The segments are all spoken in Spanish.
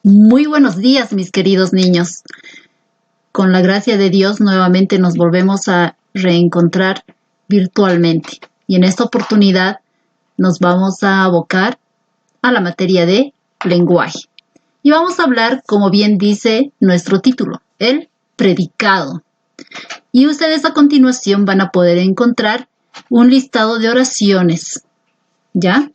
Muy buenos días, mis queridos niños. Con la gracia de Dios, nuevamente nos volvemos a reencontrar virtualmente. Y en esta oportunidad nos vamos a abocar a la materia de lenguaje. Y vamos a hablar, como bien dice nuestro título, el predicado. Y ustedes a continuación van a poder encontrar un listado de oraciones. ¿Ya?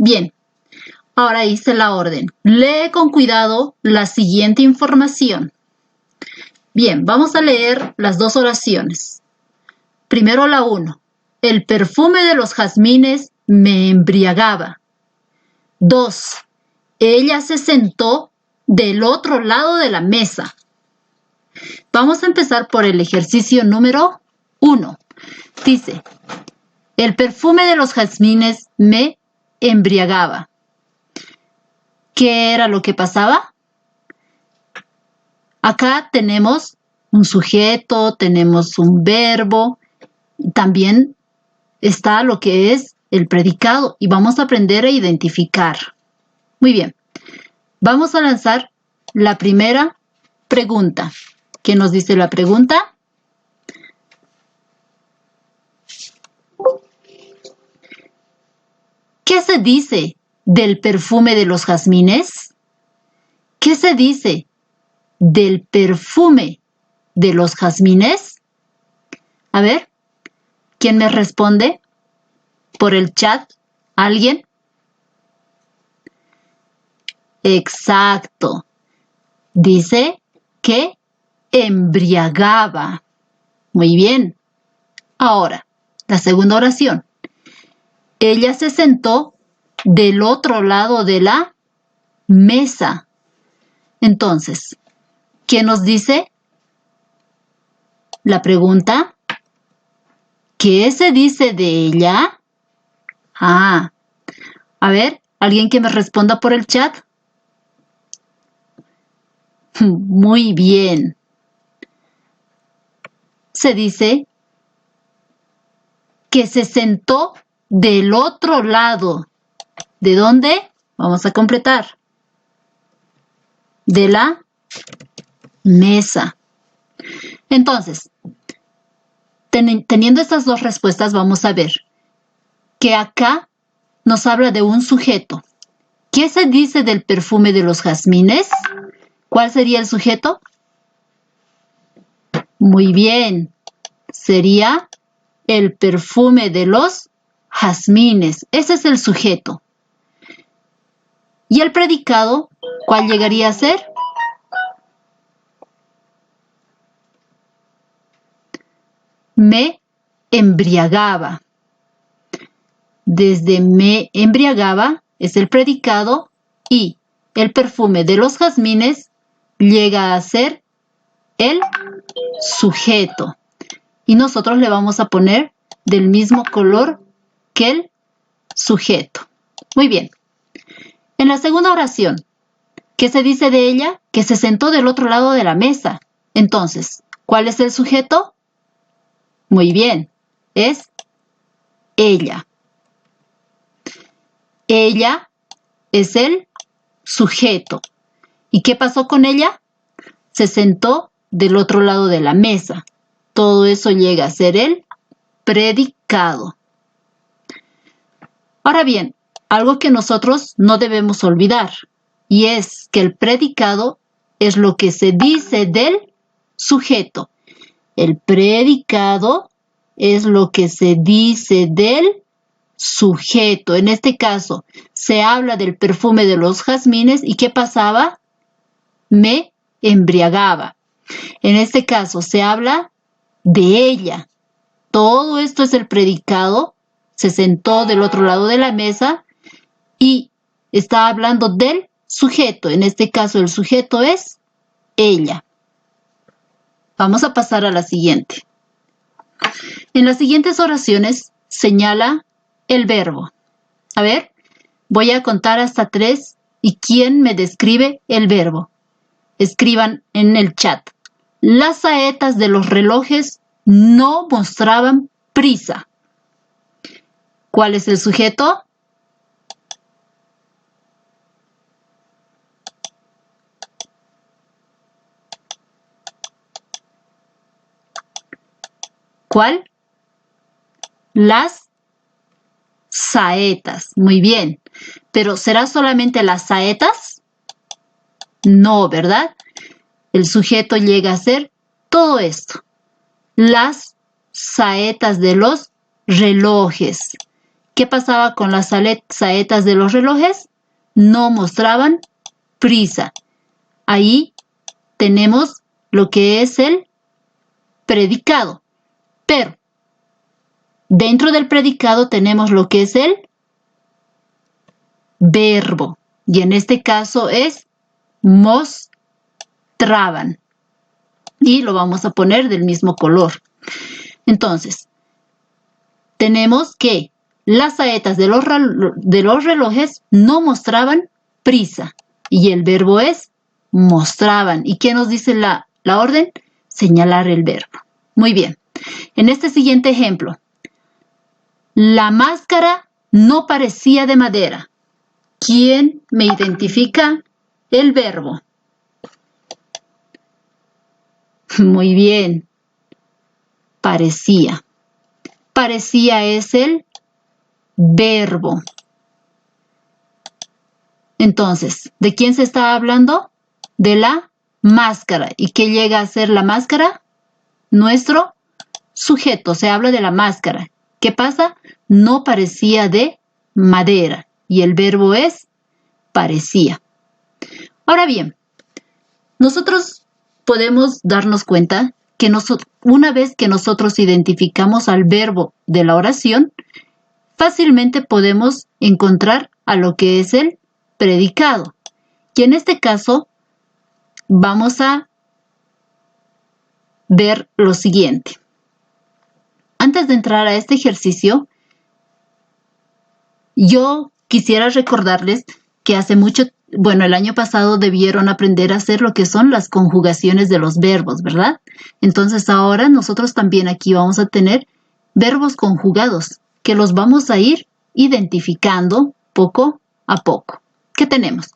Bien, ahora hice la orden. Lee con cuidado la siguiente información. Bien, vamos a leer las dos oraciones. Primero la 1. El perfume de los jazmines me embriagaba. 2. Ella se sentó del otro lado de la mesa. Vamos a empezar por el ejercicio número 1. Dice, el perfume de los jazmines me embriagaba. ¿Qué era lo que pasaba? Acá tenemos un sujeto, tenemos un verbo, también está lo que es el predicado y vamos a aprender a identificar. Muy bien, vamos a lanzar la primera pregunta. ¿Qué nos dice la pregunta? ¿Qué se dice del perfume de los jazmines? ¿Qué se dice del perfume de los jazmines? A ver, ¿quién me responde? ¿Por el chat? ¿Alguien? Exacto. Dice que embriagaba. Muy bien. Ahora, la segunda oración. Ella se sentó del otro lado de la mesa. Entonces, ¿qué nos dice la pregunta? ¿Qué se dice de ella? A ver, ¿alguien que me responda por el chat? Muy bien. Se dice que se sentó del otro lado. ¿De dónde? Vamos a completar. De la mesa. Entonces, teniendo estas dos respuestas, vamos a ver que acá nos habla de un sujeto. ¿Qué se dice del perfume de los jazmines? ¿Cuál sería el sujeto? Muy bien, sería el perfume de los jazmines. Ese es el sujeto. ¿Y el predicado? ¿Cuál llegaría a ser? Me embriagaba. Desde me embriagaba es el predicado y el perfume de los jazmines llega a ser el sujeto. Y nosotros le vamos a poner del mismo color que el sujeto. Muy bien. En la segunda oración, ¿qué se dice de ella? Que se sentó del otro lado de la mesa. Entonces, ¿cuál es el sujeto? Muy bien, es ella. Ella es el sujeto. ¿Y qué pasó con ella? Se sentó del otro lado de la mesa. Todo eso llega a ser el predicado. Ahora bien, algo que nosotros no debemos olvidar, y es que el predicado es lo que se dice del sujeto. El predicado es lo que se dice del sujeto. En este caso, se habla del perfume de los jazmines y ¿qué pasaba? Me embriagaba. En este caso, se habla de ella. Todo esto es el predicado. Se sentó del otro lado de la mesa y está hablando del sujeto. En este caso, el sujeto es ella. Vamos a pasar a la siguiente. En las siguientes oraciones señala el verbo. A ver, voy a contar hasta 3 y ¿quién me describe el verbo? Escriban en el chat. Las saetas de los relojes no mostraban prisa. ¿Cuál es el sujeto? ¿Cuál? Las saetas. Muy bien. ¿Pero será solamente las saetas? No, ¿verdad? El sujeto llega a ser todo esto. Las saetas de los relojes. ¿Qué pasaba con las saetas de los relojes? No mostraban prisa. Ahí tenemos lo que es el predicado. Pero dentro del predicado tenemos lo que es el verbo. Y en este caso es mostraban. Y lo vamos a poner del mismo color. Entonces, tenemos que las saetas de los relojes no mostraban prisa. Y el verbo es mostraban. ¿Y qué nos dice la orden? Señalar el verbo. Muy bien. En este siguiente ejemplo, la máscara no parecía de madera. ¿Quién me identifica el verbo? Muy bien. Parecía. Parecía es el verbo. Entonces, ¿de quién se está hablando? De la máscara. ¿Y qué llega a ser la máscara? Nuestro sujeto. Se habla de la máscara. ¿Qué pasa? No parecía de madera. Y el verbo es parecía. Ahora bien, nosotros podemos darnos cuenta que una vez que nosotros identificamos al verbo de la oración, fácilmente podemos encontrar a lo que es el predicado. Y en este caso, vamos a ver lo siguiente. Antes de entrar a este ejercicio, yo quisiera recordarles que el año pasado debieron aprender a hacer lo que son las conjugaciones de los verbos, ¿verdad? Entonces ahora nosotros también aquí vamos a tener verbos conjugados que los vamos a ir identificando poco a poco. ¿Qué tenemos?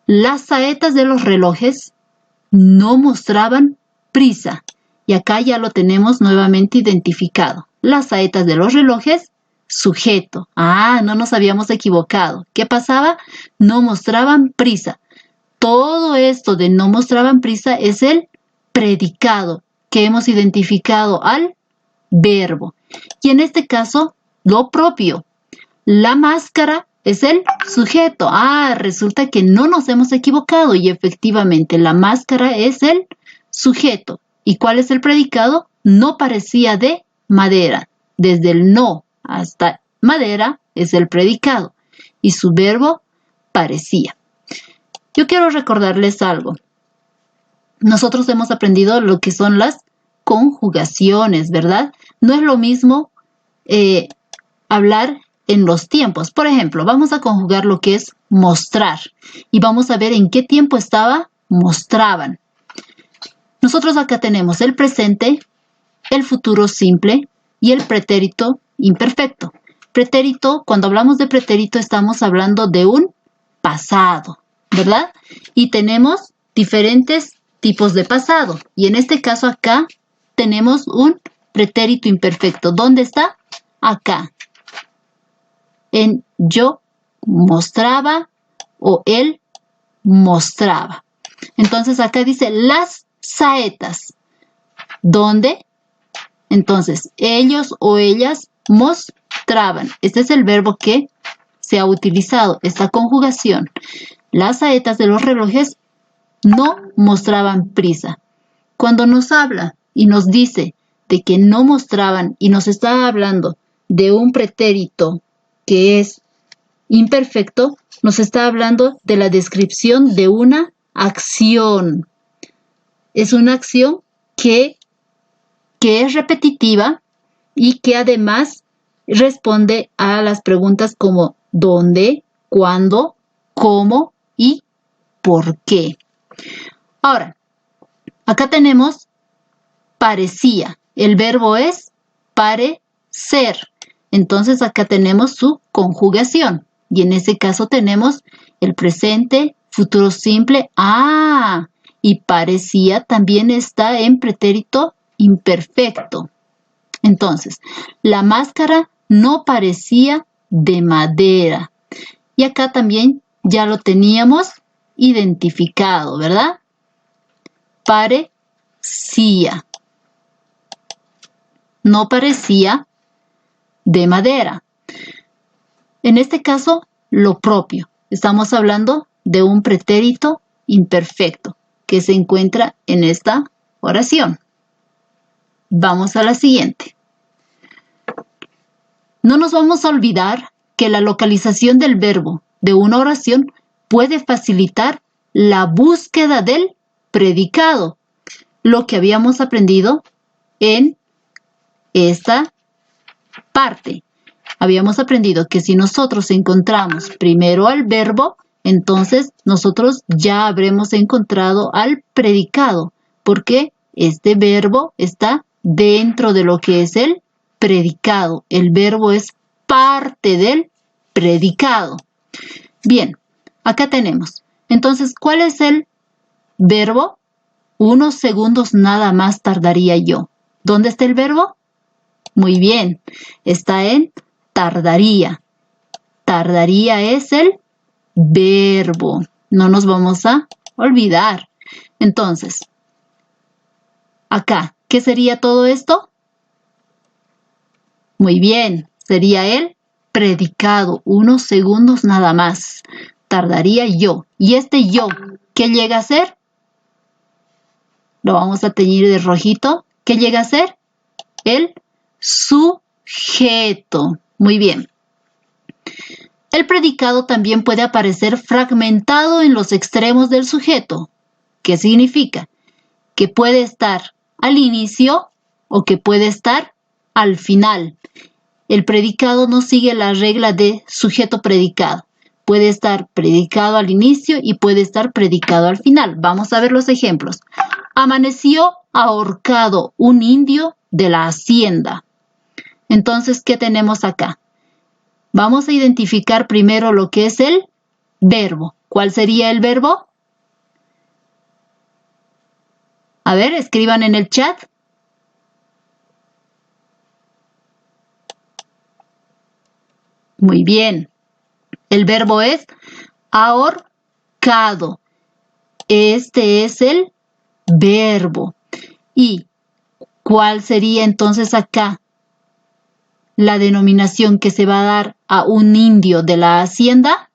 Las saetas de los relojes no mostraban prisa. Y acá ya lo tenemos nuevamente identificado. Las saetas de los relojes, sujeto. No nos habíamos equivocado. ¿Qué pasaba? No mostraban prisa. Todo esto de no mostraban prisa es el predicado que hemos identificado al verbo. Y en este caso, lo propio. La máscara es el sujeto. Resulta que no nos hemos equivocado y efectivamente la máscara es el sujeto. ¿Y cuál es el predicado? No parecía de madera. Desde el no hasta madera es el predicado. Y su verbo parecía. Yo quiero recordarles algo. Nosotros hemos aprendido lo que son las conjugaciones, ¿verdad? No es lo mismo hablar en los tiempos. Por ejemplo, vamos a conjugar lo que es mostrar. Y vamos a ver en qué tiempo estaba mostraban. Nosotros acá tenemos el presente, el futuro simple y el pretérito imperfecto. Pretérito, cuando hablamos de pretérito estamos hablando de un pasado, ¿verdad? Y tenemos diferentes tipos de pasado. Y en este caso acá tenemos un pretérito imperfecto. ¿Dónde está? Acá. En yo mostraba o él mostraba. Entonces acá dice las saetas. ¿Dónde? Entonces, ellos o ellas mostraban. Este es el verbo que se ha utilizado, esta conjugación. Las saetas de los relojes no mostraban prisa. Cuando nos habla y nos dice de que no mostraban y nos está hablando de un pretérito que es imperfecto, nos está hablando de la descripción de una acción. Es una acción que es repetitiva y que además responde a las preguntas como ¿dónde?, ¿cuándo?, ¿cómo? Y ¿por qué? Ahora, acá tenemos parecía. El verbo es parecer. Entonces acá tenemos su conjugación. Y en ese caso tenemos el presente, futuro simple. ¡Ah! Y parecía también está en pretérito imperfecto. Entonces, la máscara no parecía de madera. Y acá también ya lo teníamos identificado, ¿verdad? Parecía. No parecía de madera. En este caso, lo propio. Estamos hablando de un pretérito imperfecto que se encuentra en esta oración. Vamos a la siguiente. No nos vamos a olvidar que la localización del verbo de una oración puede facilitar la búsqueda del predicado, lo que habíamos aprendido en esta parte. Habíamos aprendido que si nosotros encontramos primero al verbo, entonces nosotros ya habremos encontrado al predicado, porque este verbo está dentro de lo que es el predicado. El verbo es parte del predicado. Bien, acá tenemos. Entonces, ¿cuál es el verbo? Unos segundos nada más tardaría yo. ¿Dónde está el verbo? Muy bien, está en tardaría. Tardaría es el verbo. No nos vamos a olvidar. Entonces, acá, ¿qué sería todo esto? Muy bien, sería el predicado. Unos segundos nada más. Tardaría yo. ¿Y este yo qué llega a ser? Lo vamos a teñir de rojito. ¿Qué llega a ser? El sujeto. Muy bien. El predicado también puede aparecer fragmentado en los extremos del sujeto. ¿Qué significa? Que puede estar al inicio o que puede estar al final. El predicado no sigue la regla de sujeto-predicado. Puede estar predicado al inicio y puede estar predicado al final. Vamos a ver los ejemplos. Amaneció ahorcado un indio de la hacienda. Entonces, ¿qué tenemos acá? Vamos a identificar primero lo que es el verbo. ¿Cuál sería el verbo? A ver, escriban en el chat. Muy bien. El verbo es ahorcado. Este es el verbo. ¿Y cuál sería entonces acá la denominación que se va a dar a un indio de la hacienda?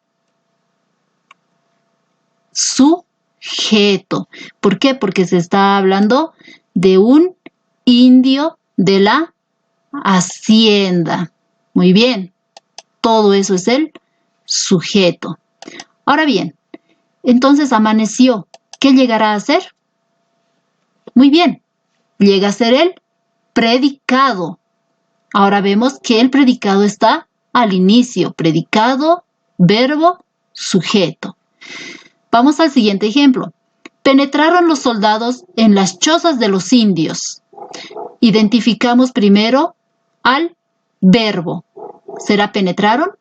Sujeto. ¿Por qué? Porque se está hablando de un indio de la hacienda. Muy bien. Todo eso es el sujeto. Ahora bien, entonces amaneció. ¿Qué llegará a ser? Muy bien. Llega a ser el predicado. Ahora vemos que el predicado está al inicio. Predicado, verbo, sujeto. Vamos al siguiente ejemplo. Penetraron los soldados en las chozas de los indios. Identificamos primero al verbo. ¿Será penetraron?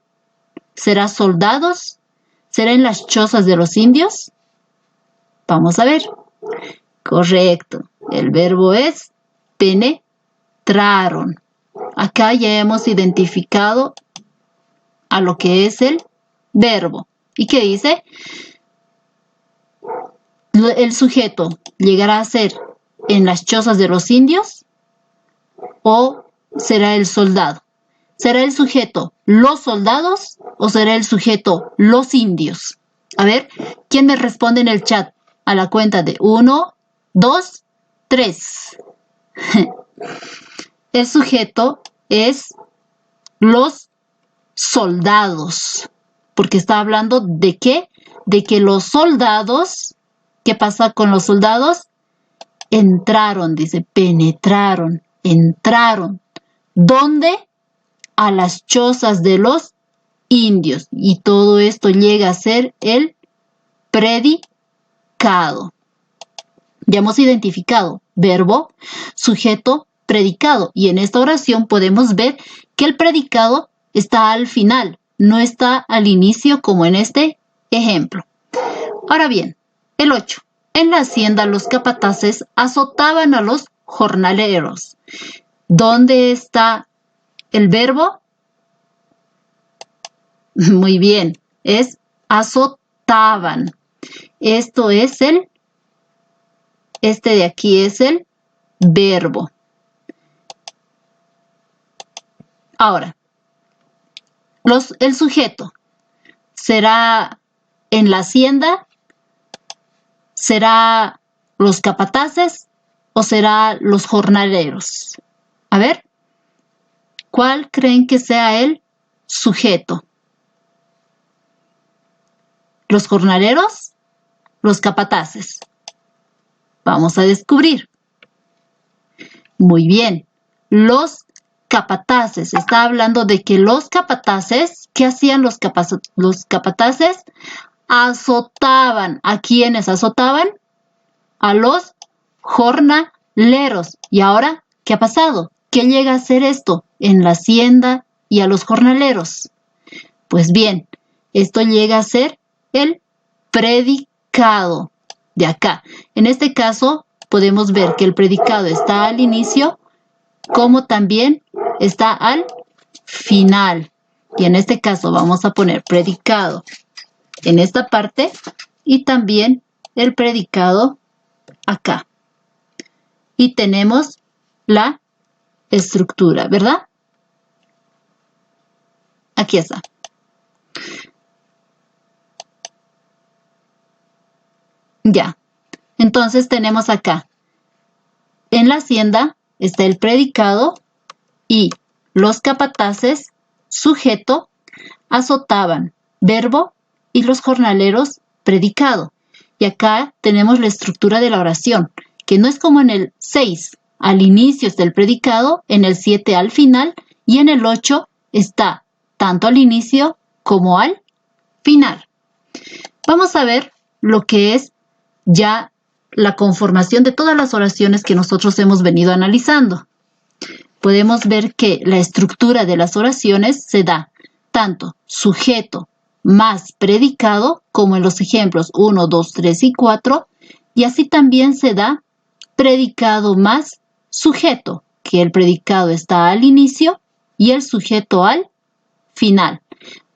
¿Será soldados? ¿Será en las chozas de los indios? Vamos a ver. Correcto. El verbo es penetraron. Acá ya hemos identificado a lo que es el verbo. ¿Y qué dice? El sujeto llegará a ser en las chozas de los indios o será el soldado. ¿Será el sujeto los soldados o será el sujeto los indios? A ver, ¿quién me responde en el chat? A la cuenta de 1, 2, 3. El sujeto es los soldados. Porque está hablando de qué? De que los soldados, ¿qué pasa con los soldados? Entraron, dice, penetraron, entraron. ¿Dónde? A las chozas de los indios. Y todo esto llega a ser el predicado. Ya hemos identificado verbo, sujeto, predicado. Y en esta oración podemos ver que el predicado está al final, no está al inicio como en este ejemplo. Ahora bien, el 8. En la hacienda los capataces azotaban a los jornaleros. ¿Dónde está el verbo? Muy bien, es azotaban. Este de aquí es el verbo. Ahora, el sujeto será en la hacienda, será los capataces o será los jornaleros. A ver, ¿cuál creen que sea el sujeto? ¿Los jornaleros? ¿Los capataces? Vamos a descubrir. Muy bien, los capataces. Está hablando de que los capataces, ¿qué hacían los capataces? Azotaban. ¿A quiénes azotaban? A los jornaleros. ¿Y ahora qué ha pasado? ¿Qué llega a ser esto en la hacienda y a los jornaleros? Pues bien, esto llega a ser el predicado de acá. En este caso, podemos ver que el predicado está al inicio, como también está al final. Y en este caso vamos a poner predicado en esta parte y también el predicado acá. Y tenemos la estructura, ¿verdad? Aquí está. Ya. Entonces tenemos acá. En la hacienda está el predicado y los capataces, sujeto, azotaban, verbo, y los jornaleros, predicado. Y acá tenemos la estructura de la oración, que no es como en el 6, al inicio está el predicado, en el 7 al final, y en el 8 está tanto al inicio como al final. Vamos a ver lo que es ya la conformación de todas las oraciones que nosotros hemos venido analizando. Podemos ver que la estructura de las oraciones se da tanto sujeto más predicado, como en los ejemplos 1, 2, 3 y 4, y así también se da predicado más sujeto, que el predicado está al inicio y el sujeto al final.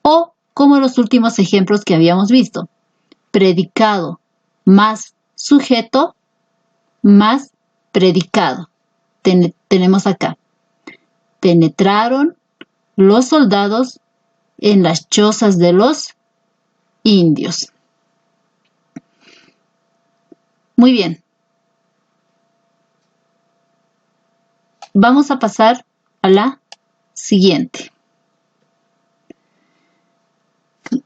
O como en los últimos ejemplos que habíamos visto, predicado más sujeto más predicado. Tenemos acá. Penetraron los soldados en las chozas de los indios. Muy bien. Vamos a pasar a la siguiente.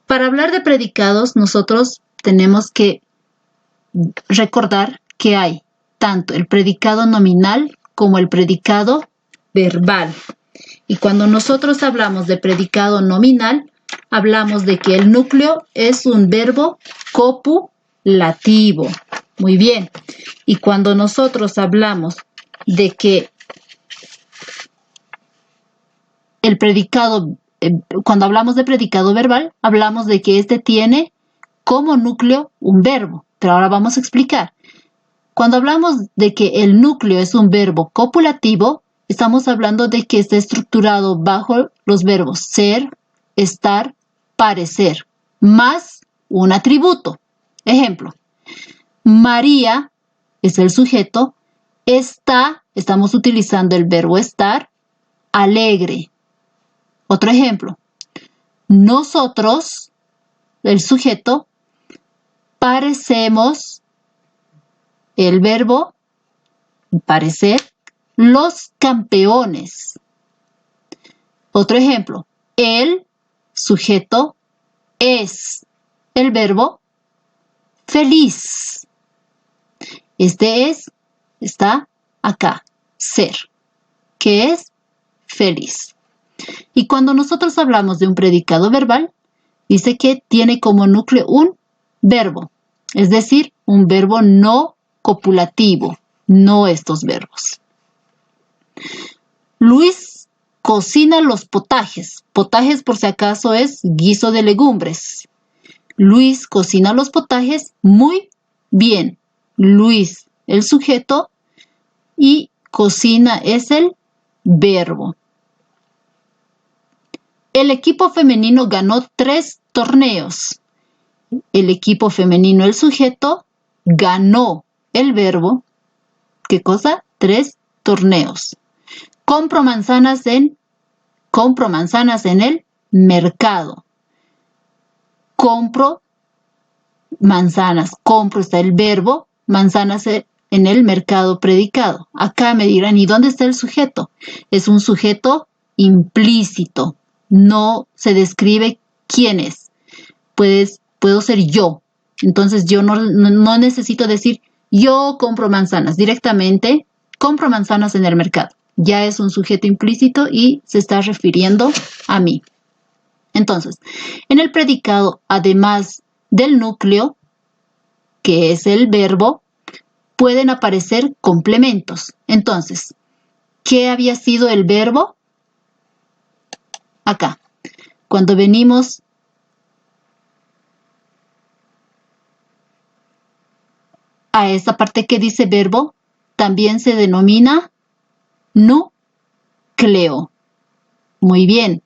Para hablar de predicados, nosotros tenemos que recordar que hay tanto el predicado nominal como el predicado verbal. Y cuando nosotros hablamos de predicado nominal, hablamos de que el núcleo es un verbo copulativo. Muy bien. Y cuando nosotros hablamos de que el predicado, cuando hablamos de predicado verbal, hablamos de que este tiene como núcleo un verbo. Pero ahora vamos a explicar. Cuando hablamos de que el núcleo es un verbo copulativo, estamos hablando de que está estructurado bajo los verbos ser, estar, parecer, más un atributo. Ejemplo, María es el sujeto, estamos utilizando el verbo estar, alegre. Otro ejemplo, nosotros, el sujeto, parecemos, el verbo parecer, los campeones. Otro ejemplo, el sujeto es, el verbo feliz. Está acá, ser, que es feliz. Y cuando nosotros hablamos de un predicado verbal, dice que tiene como núcleo un verbo, es decir, un verbo no copulativo, no estos verbos. Luis cocina los potajes. Potajes, por si acaso, es guiso de legumbres. Luis cocina los potajes muy bien. Luis, el sujeto, y cocina es el verbo. El equipo femenino ganó 3 torneos. El equipo femenino, el sujeto, ganó el verbo. ¿Qué cosa? 3 torneos. Compro manzanas en el mercado. Compro manzanas. Compro está el verbo, manzanas en el mercado predicado. Acá me dirán, ¿y dónde está el sujeto? Es un sujeto implícito. No se describe quién es. Puedo ser yo. Entonces yo no necesito decir yo compro manzanas. Directamente compro manzanas en el mercado. Ya es un sujeto implícito y se está refiriendo a mí. Entonces, en el predicado, además del núcleo, que es el verbo, pueden aparecer complementos. Entonces, ¿qué había sido el verbo? Acá. Cuando venimos a esta parte que dice verbo, también se denomina núcleo. Muy bien.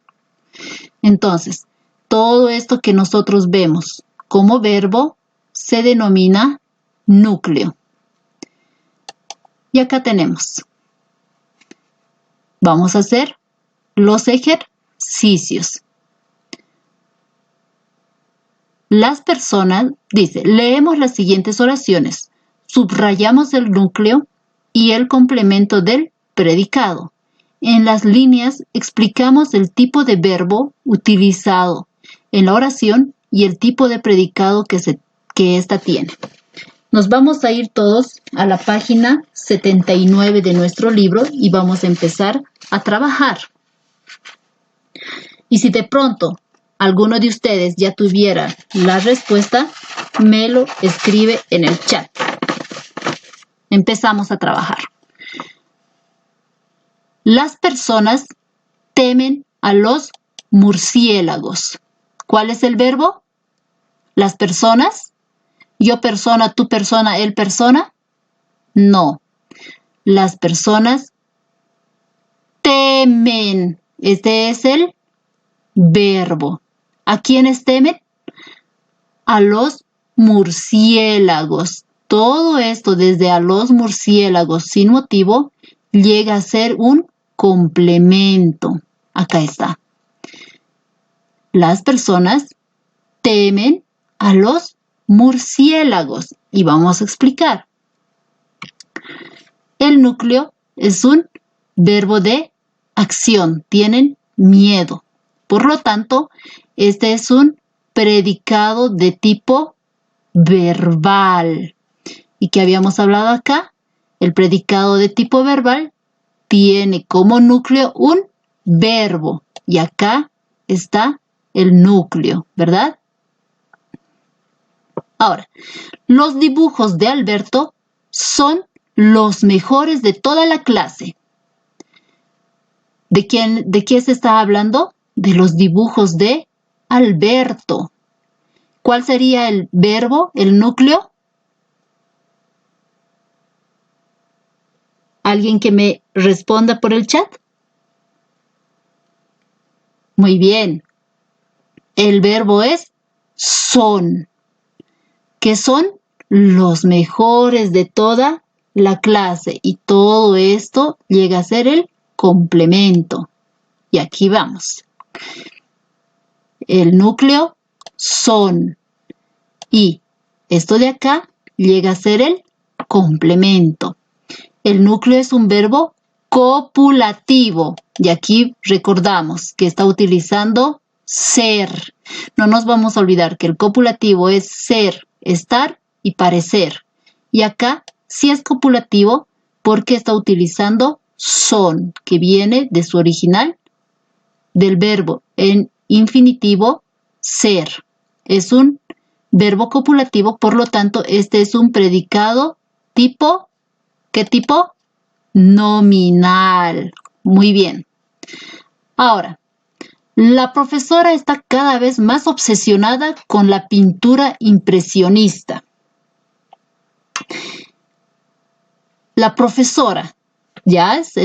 Entonces, todo esto que nosotros vemos como verbo se denomina núcleo. Y acá tenemos. Vamos a hacer los ejercicios. Las personas, dice, leemos las siguientes oraciones. Subrayamos el núcleo y el complemento del predicado. En las líneas explicamos el tipo de verbo utilizado en la oración y el tipo de predicado que ésta tiene. Nos vamos a ir todos a la página 79 de nuestro libro y vamos a empezar a trabajar. Y si de pronto alguno de ustedes ya tuviera la respuesta, me lo escribe en el chat. Empezamos a trabajar. Las personas temen a los murciélagos. ¿Cuál es el verbo? Las personas. Yo persona, tú persona, él persona. No. Las personas temen. Este es el verbo. ¿A quiénes temen? A los murciélagos. Todo esto desde a los murciélagos sin motivo llega a ser un complemento. Acá está. Las personas temen a los murciélagos. Y vamos a explicar. El núcleo es un verbo de acción. Tienen miedo. Por lo tanto, este es un predicado de tipo verbal. ¿Y qué habíamos hablado acá? El predicado de tipo verbal tiene como núcleo un verbo. Y acá está el núcleo, ¿verdad? Ahora, los dibujos de Alberto son los mejores de toda la clase. ¿De qué se está hablando? De los dibujos de Alberto. ¿Cuál sería el verbo, el núcleo? ¿Alguien que me responda por el chat? Muy bien. El verbo es son. Que son los mejores de toda la clase. Y todo esto llega a ser el complemento. Y aquí vamos. El núcleo son. Y esto de acá llega a ser el complemento. El núcleo es un verbo copulativo. Y aquí recordamos que está utilizando ser. No nos vamos a olvidar que el copulativo es ser, estar y parecer. Y acá sí es copulativo porque está utilizando son, que viene de su original, del verbo en infinitivo ser. Es un verbo copulativo, por lo tanto, este es un predicado tipo, ¿qué tipo? nominal. Muy bien. Ahora, la profesora está cada vez más obsesionada con la pintura impresionista. La profesora, ya es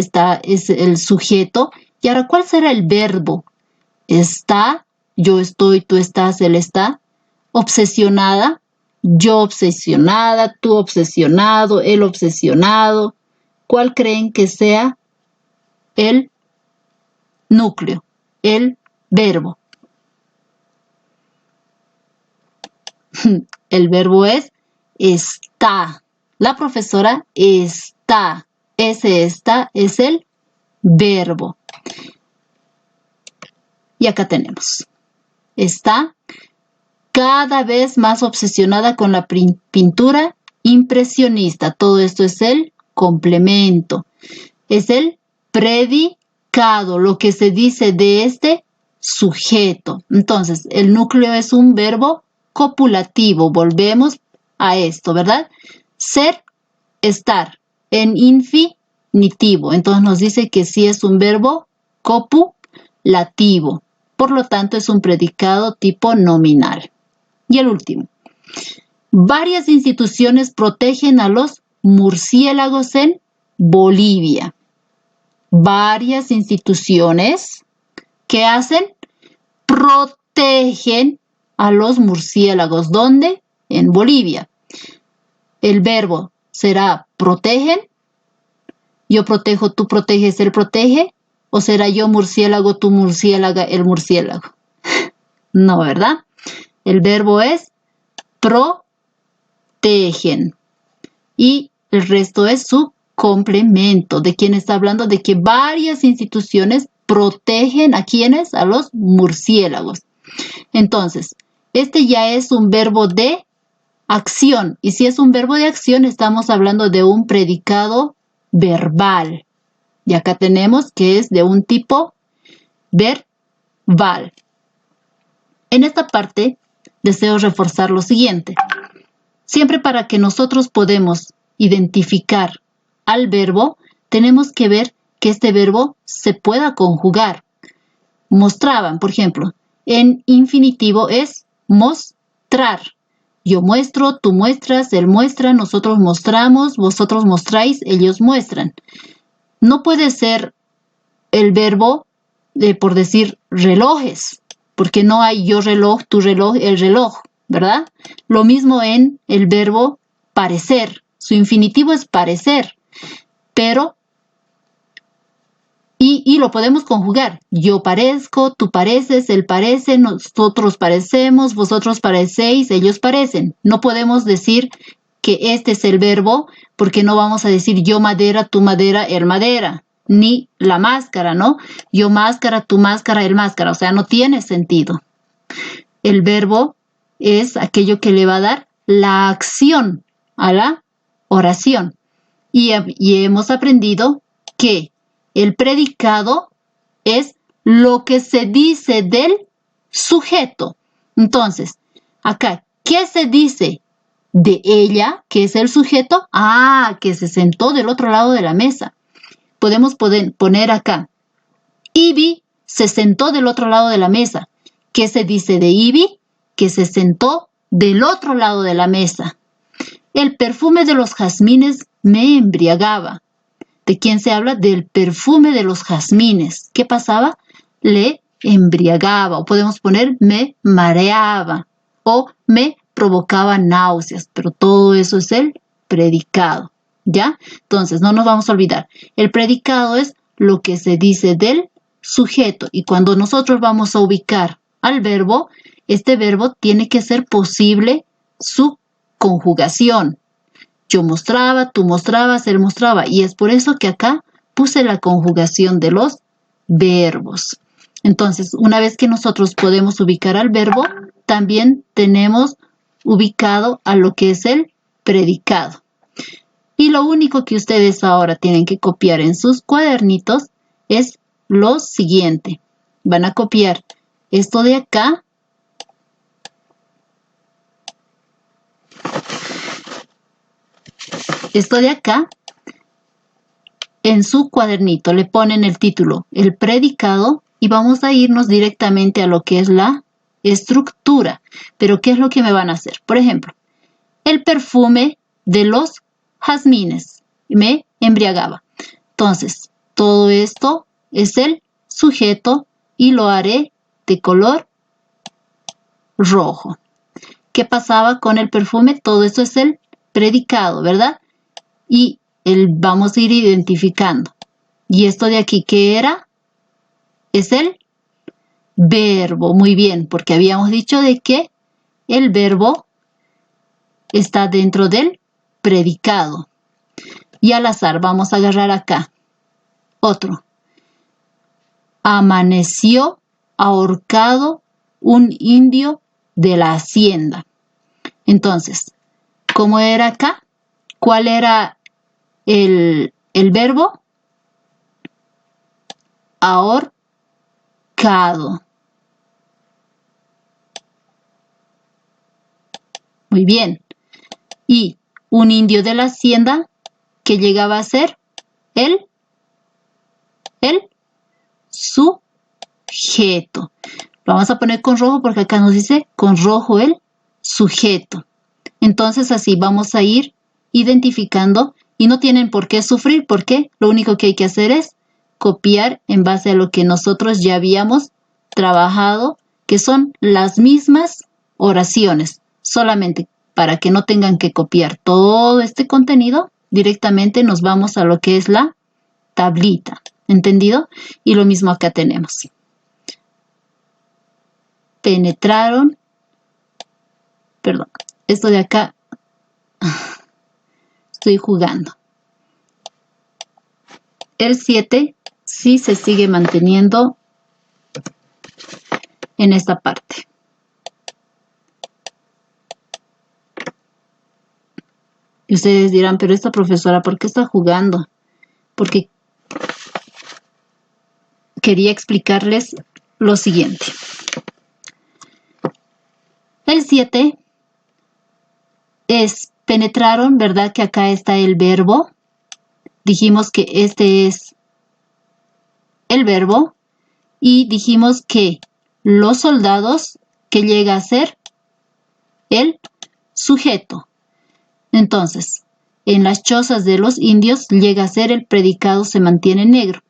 el sujeto. Y ahora, ¿cuál será el verbo? Está, yo estoy, tú estás, él está. Obsesionada, yo obsesionada, tú obsesionado, él obsesionado. ¿Cuál creen que sea el núcleo, el verbo? El verbo es está. La profesora está. Ese está es el verbo. Y acá tenemos. Está cada vez más obsesionada con la pintura impresionista. Todo esto es el complemento. Es el predicado, lo que se dice de este sujeto. Entonces, el núcleo es un verbo copulativo. Volvemos a esto, ¿verdad? Ser, estar, en infinitivo. Entonces nos dice que sí es un verbo copulativo. Por lo tanto, es un predicado tipo nominal. Y el último. Varias instituciones protegen a los murciélagos en Bolivia. Varias instituciones que hacen, protegen a los murciélagos. ¿Dónde? En Bolivia. El verbo será protegen. Yo protejo, tú proteges, él protege. ¿O será yo murciélago, tú murciélaga, el murciélago? No, ¿verdad? El verbo es protegen. Y el resto es su complemento. ¿De quién está hablando? De que varias instituciones protegen a quienes, a los murciélagos. Entonces, este ya es un verbo de acción. Y si es un verbo de acción, estamos hablando de un predicado verbal. Y acá tenemos que es de un tipo verbal. En esta parte, deseo reforzar lo siguiente. Siempre para que nosotros podamos identificar al verbo, tenemos que ver que este verbo se pueda conjugar. Mostraban, por ejemplo, en infinitivo es mostrar. Yo muestro, tú muestras, él muestra, nosotros mostramos, vosotros mostráis, ellos muestran. No puede ser el verbo, por decir, relojes, porque no hay yo reloj, tu reloj, el reloj, ¿verdad? Lo mismo en el verbo parecer. Su infinitivo es parecer, pero y lo podemos conjugar. Yo parezco, tú pareces, él parece, nosotros parecemos, vosotros parecéis, ellos parecen. No podemos decir que este es el verbo porque no vamos a decir yo madera, tú madera, él madera. Ni la máscara, ¿no? Yo máscara, tú máscara, él máscara. O sea, no tiene sentido. El verbo es aquello que le va a dar la acción a la oración. Y hemos aprendido que el predicado es lo que se dice del sujeto. Entonces, acá, ¿qué se dice de ella, que es el sujeto? Ah, que se sentó del otro lado de la mesa. Podemos poner acá, Ivy se sentó del otro lado de la mesa. ¿Qué se dice de Ivy? Que se sentó del otro lado de la mesa. El perfume de los jazmines me embriagaba. ¿De quién se habla? Del perfume de los jazmines. ¿Qué pasaba? Le embriagaba. O podemos poner me mareaba. O me provocaba náuseas. Pero todo eso es el predicado. ¿Ya? Entonces, no nos vamos a olvidar. El predicado es lo que se dice del sujeto. Y cuando nosotros vamos a ubicar al verbo, este verbo tiene que ser posible su conjugación. Yo mostraba, tú mostrabas, él mostraba. Y es por eso que acá puse la conjugación de los verbos. Entonces, una vez que nosotros podemos ubicar al verbo, también tenemos ubicado a lo que es el predicado. Y lo único que ustedes ahora tienen que copiar en sus cuadernitos es lo siguiente. Van a copiar esto de acá. Esto de acá. en su cuadernito le ponen el título, el predicado, y vamos a irnos directamente a lo que es la estructura. Pero ¿qué es lo que me van a hacer? Por ejemplo, el perfume de los jazmines me embriagaba. Entonces, todo esto es el sujeto y lo haré de color rojo. ¿Qué pasaba con el perfume? Todo esto es el predicado, ¿verdad? Y vamos a ir identificando. ¿Y esto de aquí qué era? Es el verbo. Muy bien, porque habíamos dicho de que el verbo está dentro del predicado. Y al azar, vamos a agarrar acá. Otro. Amaneció ahorcado un indio de la hacienda. Entonces, ¿cómo era acá? ¿Cuál era el verbo? Ahorcado. Muy bien. Y un indio de la hacienda, que llegaba a ser el sujeto. Lo vamos a poner con rojo porque acá nos dice con rojo el sujeto. Entonces así vamos a ir identificando y no tienen por qué sufrir porque lo único que hay que hacer es copiar en base a lo que nosotros ya habíamos trabajado, que son las mismas oraciones. Solamente para que no tengan que copiar todo este contenido, directamente nos vamos a lo que es la tablita. ¿Entendido? Y lo mismo acá tenemos. Penetraron. Perdón, esto de acá estoy jugando. El 7 sí se sigue manteniendo en esta parte. Y ustedes dirán, pero esta profesora, ¿por qué está jugando? Porque quería explicarles lo siguiente. El 7 es penetraron, ¿verdad? Que acá está el verbo. Dijimos que este es el verbo. Y dijimos que los soldados, que llega a ser el sujeto. Entonces, en las chozas de los indios llega a ser el predicado se mantiene negro.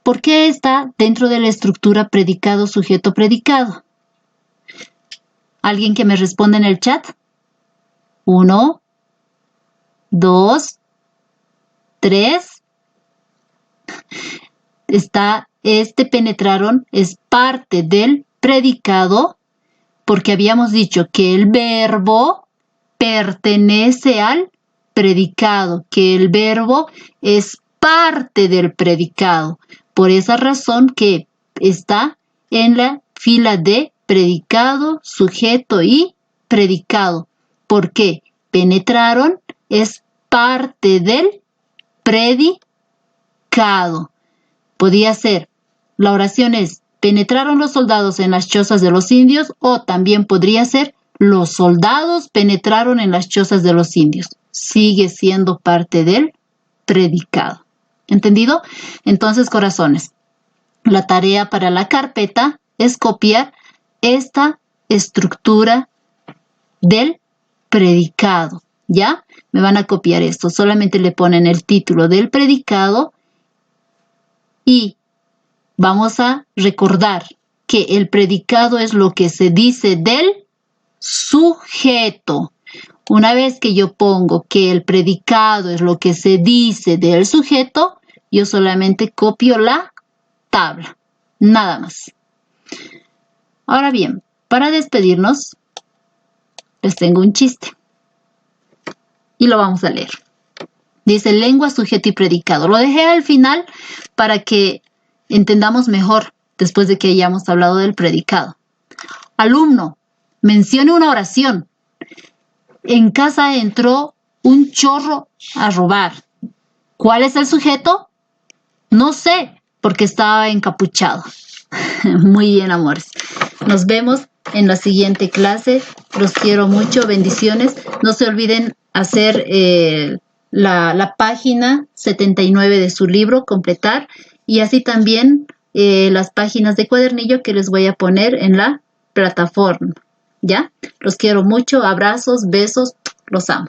¿Por qué está dentro de la estructura predicado, sujeto, predicado? ¿Alguien que me responda en el chat? 1, 2, 3. Penetraron es parte del predicado porque habíamos dicho que el verbo pertenece al predicado, que el verbo es parte del predicado. Por esa razón que está en la fila de predicado, sujeto y predicado. Porque penetraron es parte del predicado. Podía ser, la oración es, penetraron los soldados en las chozas de los indios, o también podría ser, los soldados penetraron en las chozas de los indios. Sigue siendo parte del predicado. ¿Entendido? Entonces, corazones, la tarea para la carpeta es copiar esta estructura del predicado. ¿Ya? Me van a copiar esto. Solamente le ponen el título del predicado y vamos a recordar que el predicado es lo que se dice del sujeto. Una vez que yo pongo que el predicado es lo que se dice del sujeto, yo solamente copio la tabla. Nada más. Ahora bien, para despedirnos, les tengo un chiste. Y lo vamos a leer. Dice lengua, sujeto y predicado. Lo dejé al final para que entendamos mejor después de que hayamos hablado del predicado. Alumno, mencione una oración. En casa entró un chorro a robar. ¿Cuál es el sujeto? No sé, porque estaba encapuchado. Muy bien, amores. Nos vemos en la siguiente clase. Los quiero mucho. Bendiciones. No se olviden hacer la página 79 de su libro, completar, y así también las páginas de cuadernillo que les voy a poner en la plataforma. ¿Ya? Los quiero mucho, abrazos, besos, los amo.